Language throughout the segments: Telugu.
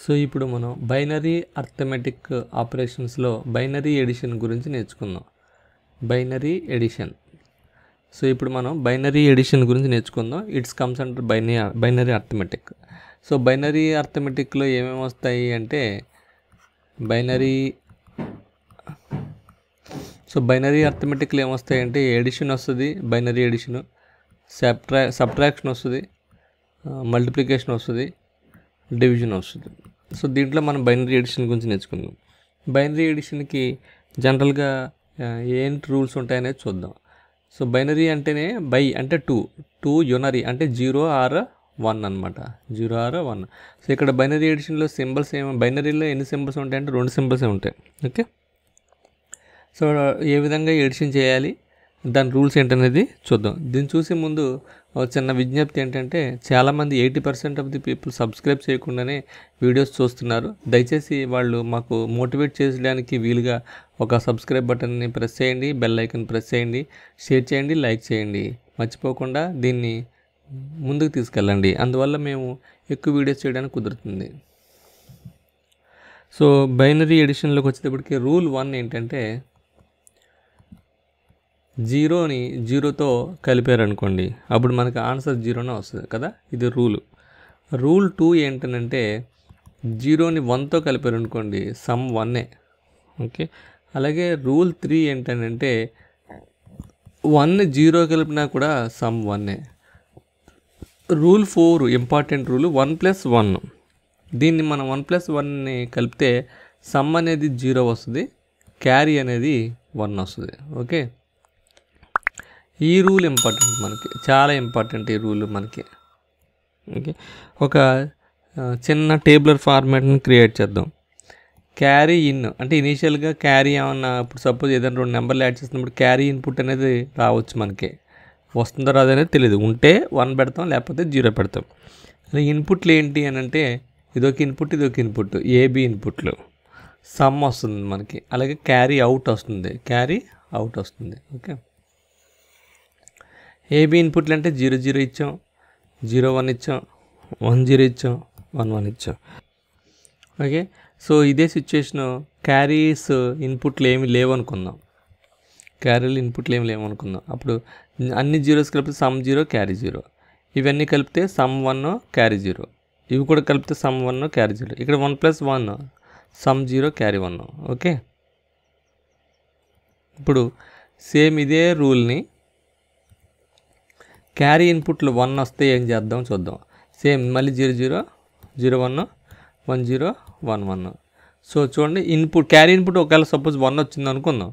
సో ఇప్పుడు మనం బైనరీ అర్థమెటిక్ ఆపరేషన్స్లో బైనరీ ఎడిషన్ గురించి నేర్చుకుందాం. Binary edition. సో ఇప్పుడు మనం బైనరీ ఎడిషన్ గురించి నేర్చుకుందాం. It's comes under binary arithmetic. So binary అర్థమెటిక్లో ఏమేమి వస్తాయి అంటే బైనరీ అర్థమెటిక్లో ఏమొస్తాయంటే ఎడిషన్ వస్తుంది, బైనరీ ఎడిషను, సబ్ట్రాక్షన్ వస్తుంది, మల్టిప్లికేషన్ వస్తుంది, డివిజన్ వస్తుంది. సో దీంట్లో మనం బైనరీ ఎడిషన్ గురించి నేర్చుకుందాం. బైనరీ ఎడిషన్కి జనరల్గా ఏంటి రూల్స్ ఉంటాయనేది చూద్దాం. సో బైనరీ అంటేనే బై అంటే టూ యునరీ అంటే 0 or 1 అనమాట. 0 or 1. సో ఇక్కడ బైనరీ ఎడిషన్లో సింబల్స్ బైనరీలో ఎన్ని సింబల్స్ ఉంటాయంటే 2 సింబల్సే ఉంటాయి. ఓకే, సో ఏ విధంగా ఎడిషన్ చేయాలి, దాని రూల్స్ ఏంటనేది చూద్దాం. దీన్ని చూసే ముందు చిన్న విజ్ఞప్తి ఏంటంటే చాలామంది 80% ఆఫ్ ది పీపుల్ సబ్స్క్రైబ్ చేయకుండానే వీడియోస్ చూస్తున్నారు. దయచేసి వాళ్ళు మాకు మోటివేట్ చేయడానికి వీలుగా ఒక సబ్స్క్రైబ్ బటన్ని ప్రెస్ చేయండి, బెల్ ఐకన్ ప్రెస్ చేయండి, షేర్ చేయండి, లైక్ చేయండి. మర్చిపోకుండా దీన్ని ముందుకు తీసుకెళ్ళండి. అందువల్ల మేము ఎక్కువ వీడియోస్ చేయడానికి కుదురుతుంది. సో బైనరీ ఎడిషన్లోకి వచ్చేటప్పటికి రూల్ 1 ఏంటంటే 0ని 0తో కలిపారనుకోండి, అప్పుడు మనకి ఆన్సర్ 0నే వస్తుంది కదా, ఇది రూల్ 2 ఏంటంటే 0ని 1తో కలిపారనుకోండి సమ్ 1ఏ. ఓకే, అలాగే రూల్ 3 ఏంటంటే 1 0 కలిపినా కూడా సమ్ 1ఏ. Rule 4 important rule 1+1. దీన్ని మనం 1+1ని కలిపితే సమ్ అనేది 0 వస్తుంది, క్యారీ అనేది 1 వస్తుంది. ఓకే, ఈ రూల్ ఇంపార్టెంట్, మనకి చాలా ఇంపార్టెంట్ ఈ రూల్ మనకి. ఓకే, ఒక చిన్న టేబులర్ ఫార్మాట్ని క్రియేట్ చేద్దాం. క్యారీ ఇన్ అంటే ఇనీషియల్గా క్యారీ ఏమన్నా, ఇప్పుడు సపోజ్ ఏదైనా 2 నెంబర్లు యాడ్ చేసినప్పుడు క్యారీ ఇన్పుట్ అనేది రావచ్చు, మనకి వస్తుందో రాదనేది తెలియదు. ఉంటే 1 పెడతాం, లేకపోతే 0 పెడతాం. ఇన్పుట్లు ఏంటి అని అంటే ఇదొక ఇన్పుట్, ఏబి ఇన్పుట్లు, సమ్ వస్తుంది మనకి. అలాగే క్యారీ అవుట్ వస్తుంది. ఓకే, ఏబి ఇన్పుట్లు అంటే 0 0 ఇచ్చాం, 0 1 ఇచ్చాం, 1 0 ఇచ్చాం, 1 1 ఇచ్చాం. ఓకే, సో ఇదే సిచ్యువేషను క్యారీస్ ఇన్పుట్లు ఏమి లేవనుకుందాం. అప్పుడు అన్ని జీరోస్ కలిపితే సమ్ 0, క్యారీ 0. ఇవన్నీ కలిపితే సమ్ 1, క్యారీ 0. ఇవి కూడా కలిపితే సమ్ 1, క్యారీ 0. ఇక్కడ 1+1 సమ్ 0, క్యారీ 1. ఓకే, ఇప్పుడు సేమ్ ఇదే రూల్ని క్యారీ ఇన్పుట్లు 1 వస్తే ఏం చేద్దాం చూద్దాం. సేమ్ మళ్ళీ 0 0 0 1 1 0 1 1. సో చూడండి, క్యారీ ఇన్పుట్ ఒకవేళ సపోజ్ 1 వచ్చింది అనుకుందాం.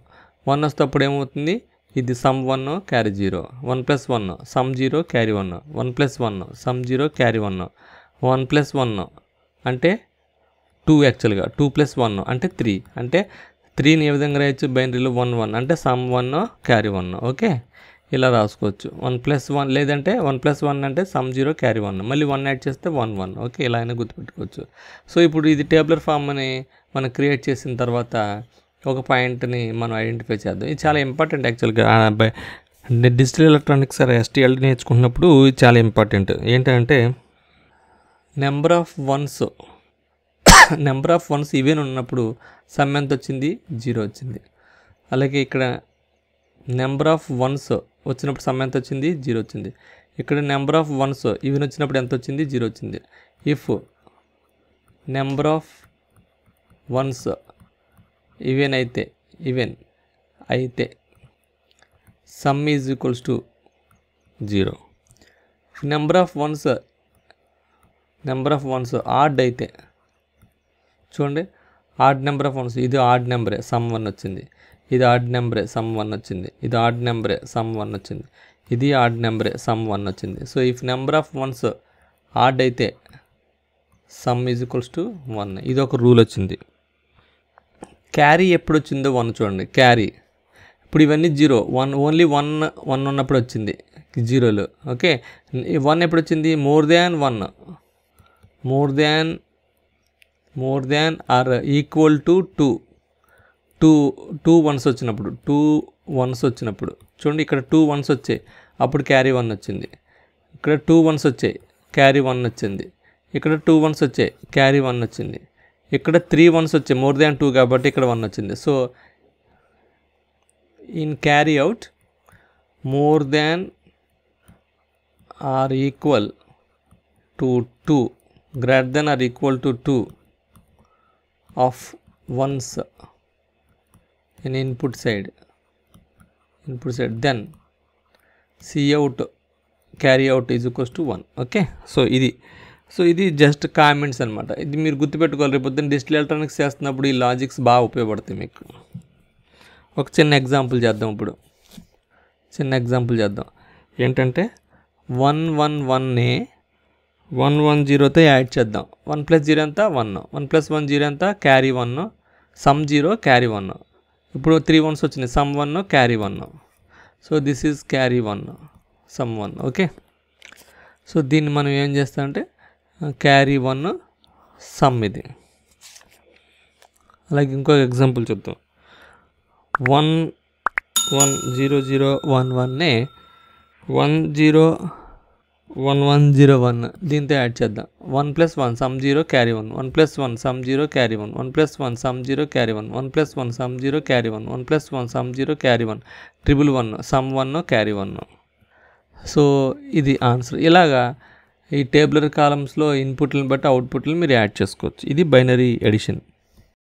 1 వస్తే అప్పుడు ఏమవుతుంది, ఇది some 1, carry 0. 1+1 some 0, carry 1. 1+1 some 0, carry 1. 1+1 అంటే 2, యాక్చువల్గా 2+1 అంటే 3. అంటే 3ని ఏ విధంగా రాయొచ్చు బైనరీలో 1 1 అంటే సమ్ 1, క్యారీ 1. ఓకే, ఇలా రాసుకోవచ్చు. 1+1 లేదంటే 1+1 అంటే సమ్ 0, క్యారీ 1. మళ్ళీ 1 యాడ్ చేస్తే 1 1. ఓకే, ఇలా అయినా గుర్తుపెట్టుకోవచ్చు. సో ఇప్పుడు ఇది టేబులర్ ఫామ్ అని మనం క్రియేట్ చేసిన తర్వాత ఒక పాయింట్ని మనం ఐడెంటిఫై చేద్దాం. ఇది చాలా ఇంపార్టెంట్ యాక్చువల్గా డిజిటల్ ఎలక్ట్రానిక్స్ STL నేర్చుకున్నప్పుడు చాలా ఇంపార్టెంట్. ఏంటంటే నెంబర్ ఆఫ్ వన్స్ ఈవెన్ ఉన్నప్పుడు సమ్ ఎంత వచ్చింది, 0 వచ్చింది. అలాగే ఇక్కడ నెంబర్ ఆఫ్ వన్స్ వచ్చినప్పుడు సమ్ ఎంత వచ్చింది, 0 వచ్చింది. ఇక్కడ నెంబర్ ఆఫ్ వన్స్ ఈవెన్ వచ్చినప్పుడు ఎంత వచ్చింది, 0 వచ్చింది. If number of ones even అయితే sum is equals to 0. Number of ones odd అయితే చూడండి, ఆడ్ నెంబర్ ఆఫ్ వన్స్, ఇది ఆడ్ నెంబరే సమ్ 1 వచ్చింది, ఇది ఆడ్ నెంబరే సమ్ 1 వచ్చింది, ఇది ఆడ్ నెంబరే సమ్ 1 వచ్చింది, ఇది ఆడ్ నెంబరే సమ్ 1 వచ్చింది. So if number of ones odd అయితే సమ్ ఈజ్ ఈక్వల్స్ టు 1. ఇది ఒక రూల్ వచ్చింది. క్యారీ ఎప్పుడు వచ్చిందో 1 చూడండి. క్యారీ ఇప్పుడు ఇవన్నీ 0 1 ఓన్లీ 1 ఉన్నప్పుడు వచ్చింది 0లు. ఓకే, 1 ఎప్పుడు వచ్చింది, more than or equal to 2 once వచ్చినప్పుడు చూడండి, ఇక్కడ 2 వన్స్ వచ్చాయి, అప్పుడు క్యారీ 1 వచ్చింది. ఇక్కడ 2 వన్స్ వచ్చాయి, క్యారీ 1 వచ్చింది. ఇక్కడ 2 1s వచ్చాయి, క్యారీ 1 వచ్చింది. ఇక్కడ 3 1s వచ్చాయి, మోర్ దాన్ 2 కాబట్టి ఇక్కడ 1 వచ్చింది. So in carry out more than or equal to 2 greater than or equal to 2 of once in input side, then cout carry out is equals to 1. Okay, so ఇది జస్ట్ కామెంట్స్ అనమాట. ఇది మీరు గుర్తుపెట్టుకోవాలి, రేపు పొద్దున్న డిజిటల్ ఎలక్ట్రానిక్స్ చేస్తున్నప్పుడు ఈ లాజిక్స్ బాగా ఉపయోగపడతాయి మీకు. ఒక చిన్న ఎగ్జాంపుల్ చేద్దాం. ఇప్పుడు చిన్న ఎగ్జాంపుల్ చేద్దాం. ఏంటంటే 111నే 110తో యాడ్ చేద్దాం. 1 + 0 ఎంత 1, 1 + 1 0 ఎంత క్యారీ 1, సమ్ 0 క్యారీ 1. ఇప్పుడు 3 1s వచ్చినాయి, some 1 carry 1. So this is carry 1 some 1. Okay, so దీన్ని మనం ఏం చేస్తామంటే క్యారీ 1 సమ్ ఇది. అలాగే ఇంకొక ఎగ్జాంపుల్ చూద్దాం. 1 1 0 0 1 1నే 1 0 1 1 0 1 దీంతో యాడ్ చేద్దాం. 1 + 1 some 0 carry 1, 1 + 1 some 0 carry 1, 1 + 1 some 0 carry 1, 1 + 1 some 0 carry 1, 1 + 1 some 0 carry 1, 111 some 1 carry 1. So ఇది ఆన్సర్. ఇలాగా ఈ టేబులర్ కాలమ్స్లో ఇన్పుట్లను బట్టి అవుట్పుట్లను మీరు యాడ్ చేసుకోవచ్చు. ఇది బైనరీ ఎడిషన్.